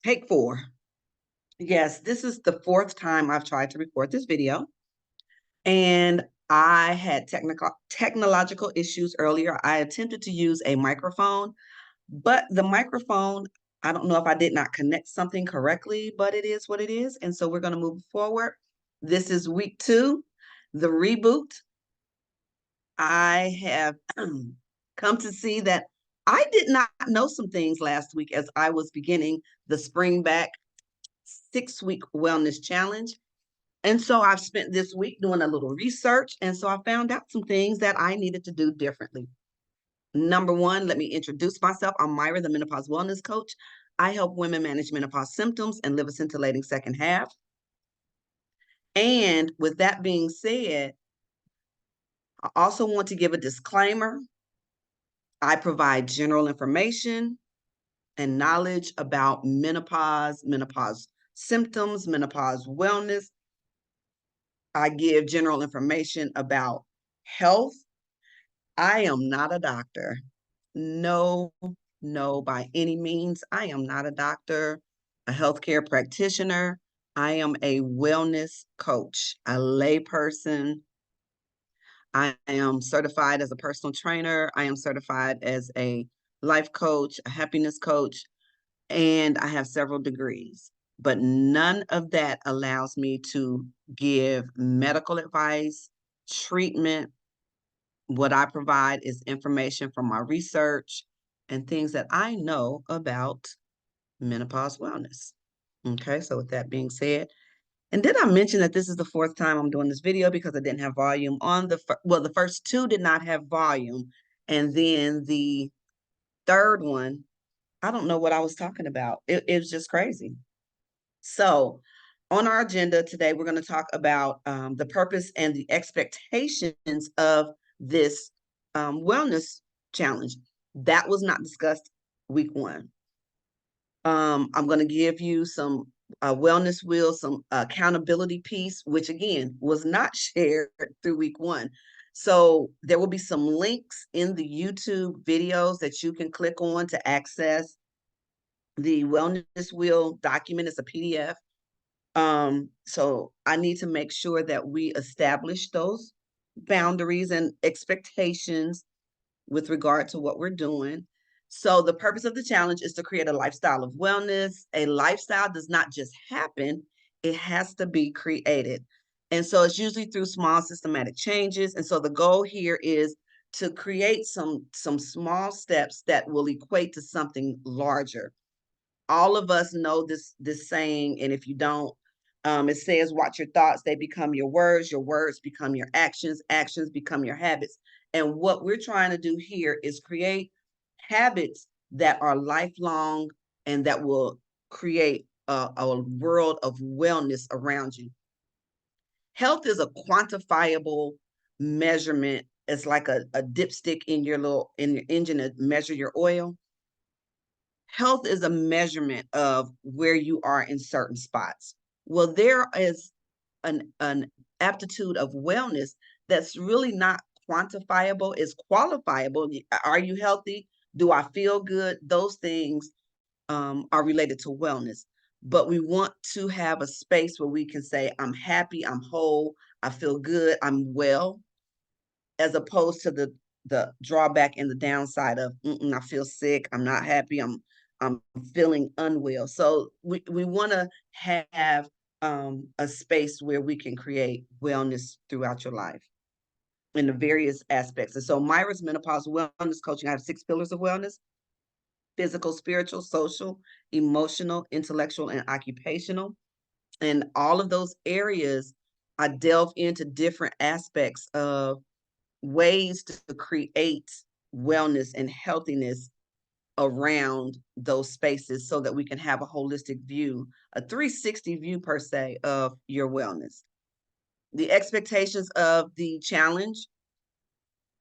Take 4. Yes, this is the 4th time I've tried to record this video, and I had technological issues earlier. I attempted to use a microphone, but the microphone, I don't know if I did not connect something correctly, but it is what it is, and so we're gonna move forward. This is week 2, the reboot. I have come to see that I did not know some things last week as I was beginning the Spring Back 6-week wellness challenge. And so I've spent this week doing a little research. And so I found out some things that I needed to do differently. Number one, let me introduce myself. I'm Myra, the Menopause Wellness Coach. I help women manage menopause symptoms and live a scintillating second half. And with that being said, I also want to give a disclaimer. I provide general information and knowledge about menopause, menopause symptoms, menopause wellness. I give general information about health. I am not a doctor. No, no, by any means. I am not a doctor, a healthcare practitioner. I am a wellness coach, a layperson. I am certified as a personal trainer. I am certified as a life coach, a happiness coach, and I have several degrees. But none of that allows me to give medical advice, treatment. What I provide is information from my research and things that I know about menopause wellness. Okay, so with that being said, and did I mention that this is the 4th time I'm doing this video because I didn't have volume on the first 2 did not have volume. And then the 3rd one, I don't know what I was talking about. It was just crazy. So on our agenda today, we're going to talk about the purpose and the expectations of this wellness challenge. That was not discussed week 1. I'm going to give you some wellness wheel, some accountability piece, which again was not shared through week 1. So there will be some links in the YouTube videos that you can click on to access the wellness wheel document. It's a PDF. So I need to make sure that we establish those boundaries and expectations with regard to what we're doing. So the purpose of the challenge is to create a lifestyle of wellness. A lifestyle does not just happen, it has to be created. And so it's usually through small systematic changes. And so the goal here is to create some small steps that will equate to something larger. All of us know this saying, and if you don't, it says, watch your thoughts, they become your words become your actions become your habits. And what we're trying to do here is create habits that are lifelong and that will create a world of wellness around you. Health is a quantifiable measurement. It's like a dipstick in your engine to measure your oil. Health is a measurement of where you are in certain spots. Well, there is an aptitude of wellness that's really not quantifiable, it's qualifiable. Are you healthy? Do I feel good? Those things are related to wellness. But we want to have a space where we can say, I'm happy, I'm whole, I feel good, I'm well, as opposed to the drawback and the downside of I feel sick, I'm not happy, I'm feeling unwell. So we want to have a space where we can create wellness throughout your life in the various aspects. And so Myra's Menopause Wellness Coaching, I have 6 pillars of wellness: physical, spiritual, social, emotional, intellectual, and occupational. And all of those areas, I delve into different aspects of ways to create wellness and healthiness around those spaces so that we can have a holistic view, a 360 view per se of your wellness. The expectations of the challenge.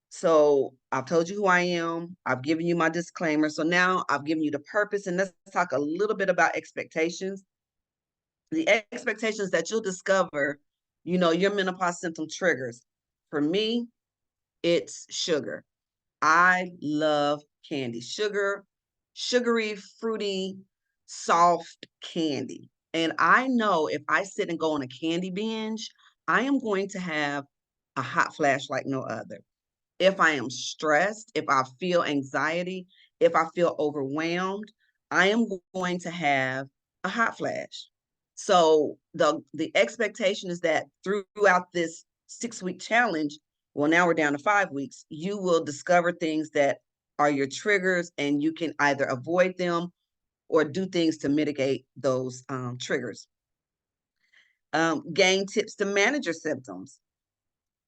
So I've told you who I am. I've given you my disclaimer. So now I've given you the purpose, and let's talk a little bit about expectations. The expectations that you'll discover, your menopause symptom triggers. For me, it's sugar. I love candy. Sugary, fruity, soft candy. And I know if I sit and go on a candy binge, I am going to have a hot flash like no other. If I am stressed, if I feel anxiety, if I feel overwhelmed, I am going to have a hot flash. So the expectation is that throughout this 6-week challenge, well, now we're down to 5 weeks, you will discover things that are your triggers, and you can either avoid them or do things to mitigate those triggers. Gain tips to manage your symptoms.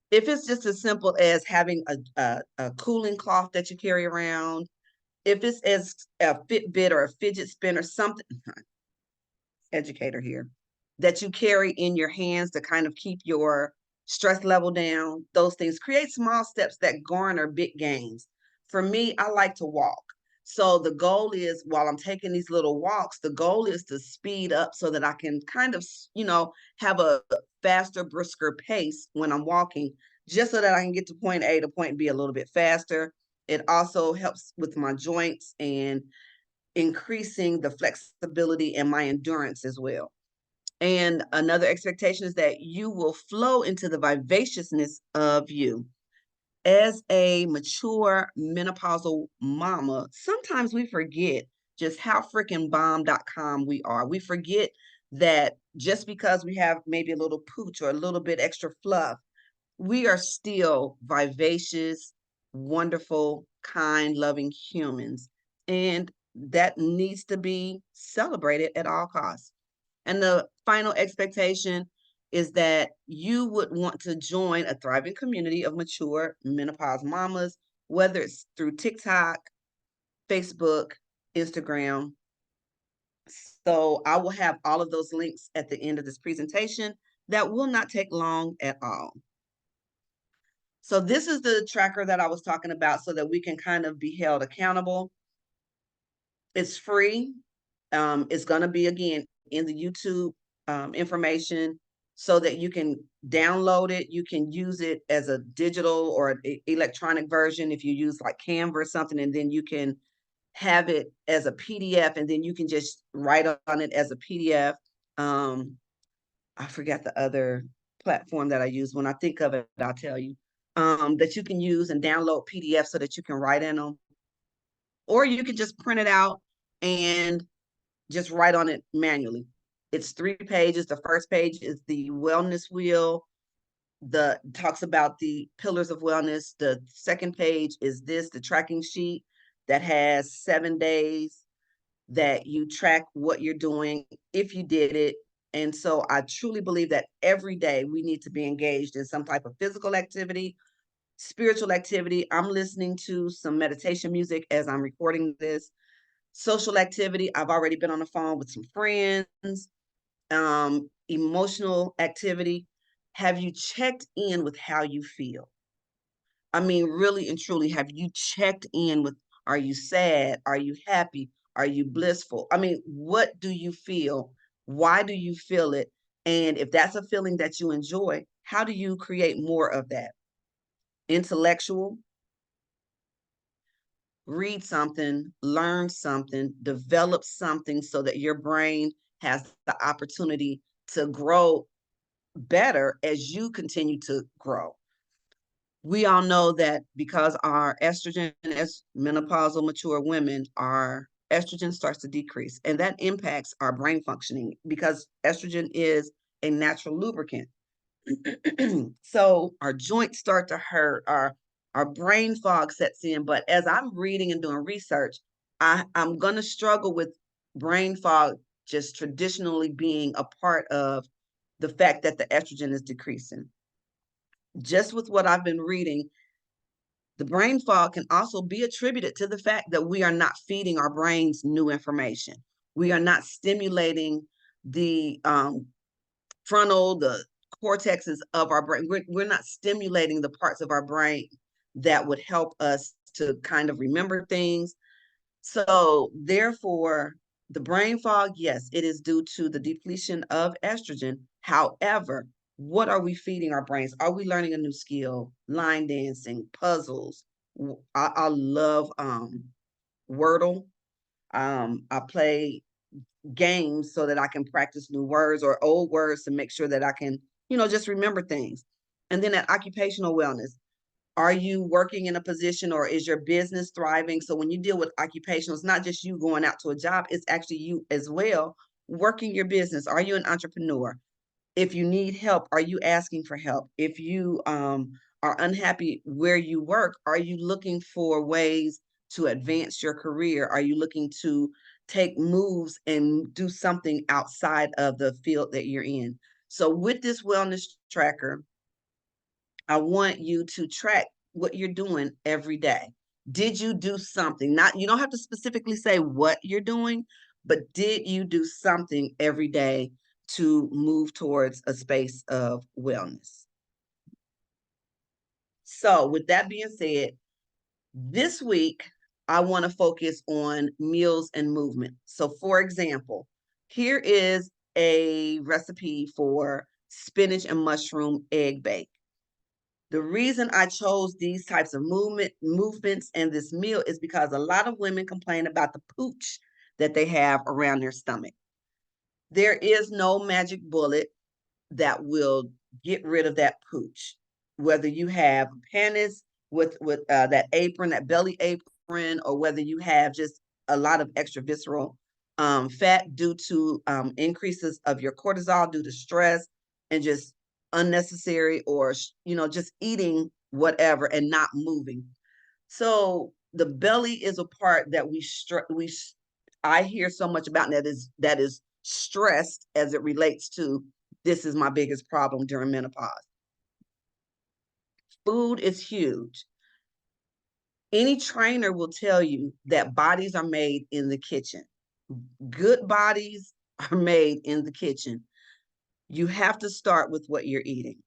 If it's just as simple as having a cooling cloth that you carry around, if it's as a Fitbit or a fidget spinner, something, educator here, that you carry in your hands to kind of keep your stress level down, those things create small steps that garner big gains. For me, I like to walk. So the goal is, while I'm taking these little walks, the goal is to speed up so that I can kind of, have a faster, brisker pace when I'm walking, just so that I can get to point A to point B a little bit faster. It also helps with my joints and increasing the flexibility and my endurance as well. And another expectation is that you will flow into the vivaciousness of you. As a mature menopausal mama, sometimes we forget just how freaking bomb.com we are. We forget that just because we have maybe a little pooch or a little bit extra fluff, we are still vivacious, wonderful, kind, loving humans. And that needs to be celebrated at all costs. And the final expectation is that you would want to join a thriving community of mature menopause mamas, whether it's through TikTok, Facebook, Instagram. So I will have all of those links at the end of this presentation. That will not take long at all. So this is the tracker that I was talking about so that we can kind of be held accountable. It's free. It's going to be, again, in the YouTube information so that you can download it. You can use it as a digital or an electronic version if you use like Canva or something, and then you can have it as a PDF, and then you can just write on it as a PDF. I forgot the other platform that I use. When I think of it, I'll tell you. That you can use and download PDFs so that you can write in them, or you can just print it out and just write on it manually. It's 3 pages. The first page is the wellness wheel. The talks about the pillars of wellness. The second page is the tracking sheet that has 7 days that you track what you're doing, if you did it. And so I truly believe that every day we need to be engaged in some type of physical activity, spiritual activity. I'm listening to some meditation music as I'm recording this. Social activity. I've already been on the phone with some friends. Emotional activity. Have you checked in with how you feel? I mean, really and truly, have you checked in with, are you sad? Are you happy? Are you blissful? I mean, what do you feel? Why do you feel it? And if that's a feeling that you enjoy, how do you create more of that? Intellectual, read something, learn something, develop something so that your brain has the opportunity to grow better as you continue to grow. We all know that because our estrogen, as menopausal mature women, our estrogen starts to decrease, and that impacts our brain functioning because estrogen is a natural lubricant. So our joints start to hurt, our brain fog sets in. But as I'm reading and doing research, I'm going to struggle with brain fog just traditionally being a part of the fact that the estrogen is decreasing. Just with what I've been reading, the brain fog can also be attributed to the fact that we are not feeding our brains new information. We are not stimulating the frontal, the cortexes of our brain. We're not stimulating the parts of our brain that would help us to kind of remember things. So therefore, the brain fog, yes, it is due to the depletion of estrogen. However, what are we feeding our brains? Are we learning a new skill? Line dancing, puzzles. I love Wordle. I play games so that I can practice new words or old words to make sure that I can, just remember things. And then that occupational wellness. Are you working in a position or is your business thriving? So when you deal with occupational, it's not just you going out to a job, it's actually you as well working your business. Are you an entrepreneur? If you need help, are you asking for help? If you are unhappy where you work, are you looking for ways to advance your career? Are you looking to take moves and do something outside of the field that you're in? So with this wellness tracker, I want you to track what you're doing every day. Did you do something? Not, you don't have to specifically say what you're doing, but did you do something every day to move towards a space of wellness? So, with that being said, this week I want to focus on meals and movement. So, for example, here is a recipe for spinach and mushroom egg bake. The reason I chose these types of movements and this meal is because a lot of women complain about the pooch that they have around their stomach. There is no magic bullet that will get rid of that pooch. Whether you have panties with that apron, that belly apron, or whether you have just a lot of extra visceral fat due to increases of your cortisol due to stress and just unnecessary or just eating whatever and not moving. So the belly is a part that I hear so much about, and that is stressed as it relates to this is my biggest problem during menopause. Food is huge. Any trainer will tell you that bodies are made in the kitchen. Good bodies are made in the kitchen. You have to start with what you're eating.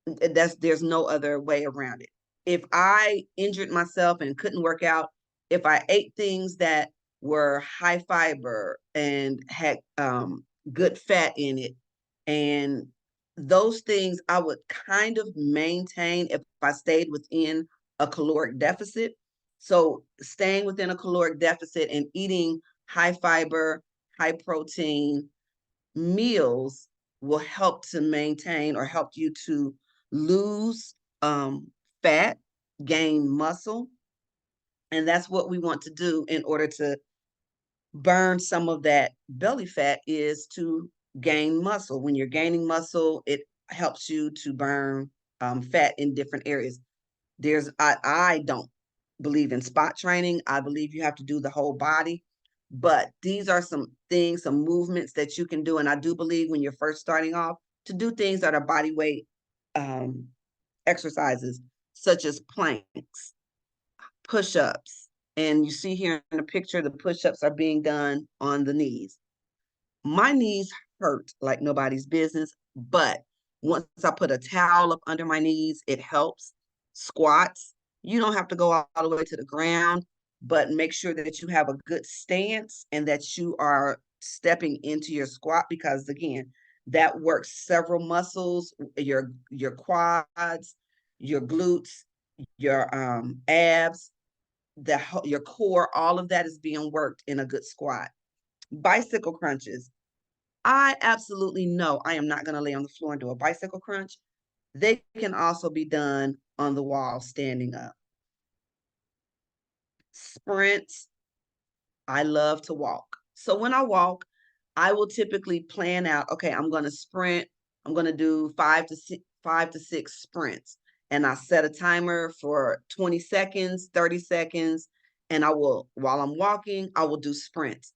There's no other way around it. If I injured myself and couldn't work out, if I ate things that were high fiber and had good fat in it, and those things I would kind of maintain if I stayed within a caloric deficit. So staying within a caloric deficit and eating high fiber, high protein meals will help to maintain or help you to lose fat, gain muscle. And that's what we want to do in order to burn some of that belly fat is to gain muscle. When you're gaining muscle, it helps you to burn fat in different areas. I don't believe in spot training. I believe you have to do the whole body. But these are some things, some movements that you can do. And I do believe when you're first starting off to do things that are body weight um, exercises, such as planks, push-ups. And you see here in the picture, the push-ups are being done on the knees. My knees hurt like nobody's business, but once I put a towel up under my knees, it helps. Squats, you don't have to go all the way to the ground, but make sure that you have a good stance and that you are stepping into your squat because again, that works several muscles, your quads, your glutes, your abs, your core, all of that is being worked in a good squat. Bicycle crunches. I absolutely know I am not going to lay on the floor and do a bicycle crunch. They can also be done on the wall standing up. Sprints, I love to walk. So when I walk, I will typically plan out, okay, I'm going to sprint. I'm going to do 5 to 6 sprints. And I set a timer for 20 seconds, 30 seconds. And while I'm walking, I will do sprints.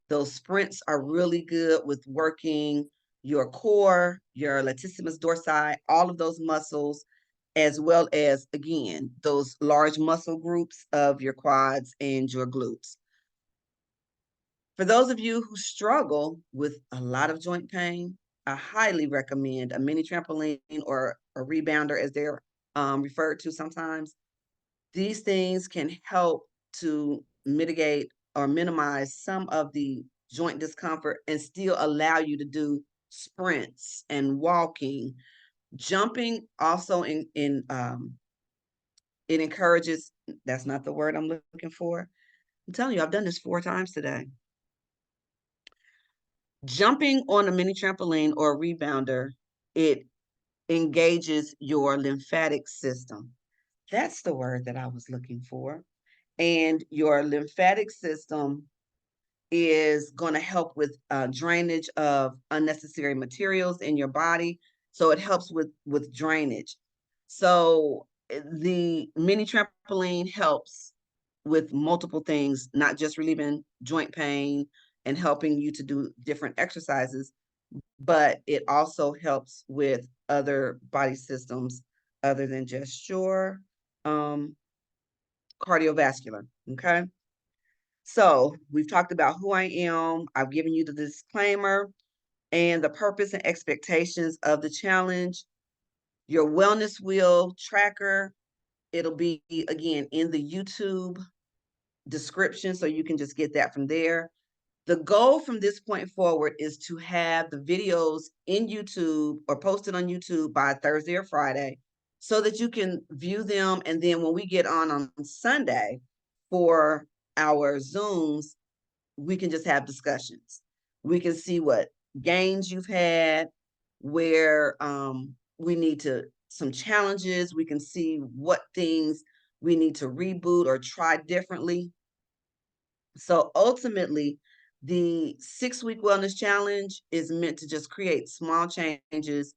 Those sprints are really good with working your core, your latissimus dorsi, all of those muscles, as well as, again, those large muscle groups of your quads and your glutes. For those of you who struggle with a lot of joint pain, I highly recommend a mini trampoline or a rebounder, as they're referred to sometimes. These things can help to mitigate or minimize some of the joint discomfort and still allow you to do sprints and walking. Jumping also it encourages, that's not the word I'm looking for. I'm telling you, I've done this 4 times today. Jumping on a mini trampoline or a rebounder, it engages your lymphatic system. That's the word that I was looking for. And your lymphatic system is going to help with drainage of unnecessary materials in your body. So it helps with drainage. So the mini trampoline helps with multiple things, not just relieving joint pain and helping you to do different exercises, but it also helps with other body systems other than just your um, cardiovascular. Okay. So we've talked about who I am. I've given you the disclaimer and the purpose and expectations of the challenge. Your wellness wheel tracker, it'll be again in the YouTube description, so you can just get that from there. The goal from this point forward is to have the videos in YouTube or posted on YouTube by Thursday or Friday so that you can view them. And then when we get on Sunday for our Zooms, we can just have discussions. We can see what gains you've had, where we need to, some challenges. We can see what things we need to reboot or try differently. So ultimately, the 6-week wellness challenge is meant to just create small changes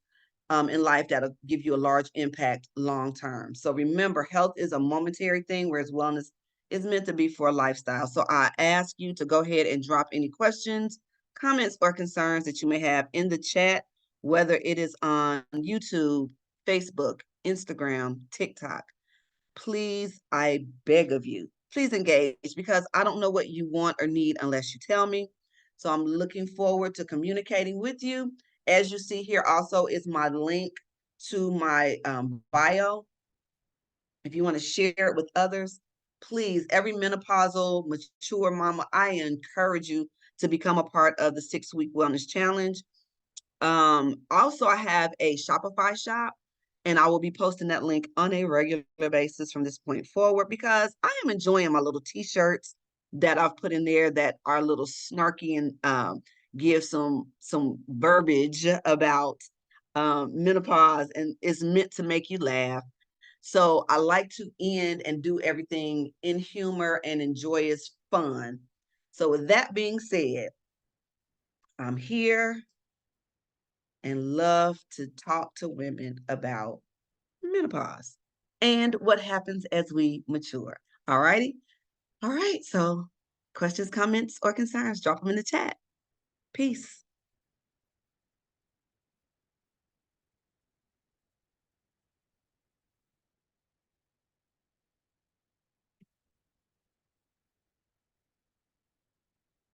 in life that'll give you a large impact long term. So remember, health is a momentary thing, whereas wellness is meant to be for a lifestyle. So I ask you to go ahead and drop any questions, comments, or concerns that you may have in the chat, whether it is on YouTube, Facebook, Instagram, TikTok. Please, I beg of you, please engage, because I don't know what you want or need unless you tell me. So I'm looking forward to communicating with you. As you see here also is my link to my bio. If you want to share it with others, please, every menopausal, mature mama, I encourage you to become a part of the 6-week wellness challenge. Also, I have a Shopify shop, and I will be posting that link on a regular basis from this point forward, because I am enjoying my little t-shirts that I've put in there that are a little snarky and give some verbiage about menopause, and it's meant to make you laugh. So I like to end and do everything in humor and in joyous fun. So with that being said, I'm here and love to talk to women about menopause and what happens as we mature. All righty. All right. So questions, comments, or concerns, drop them in the chat. Peace.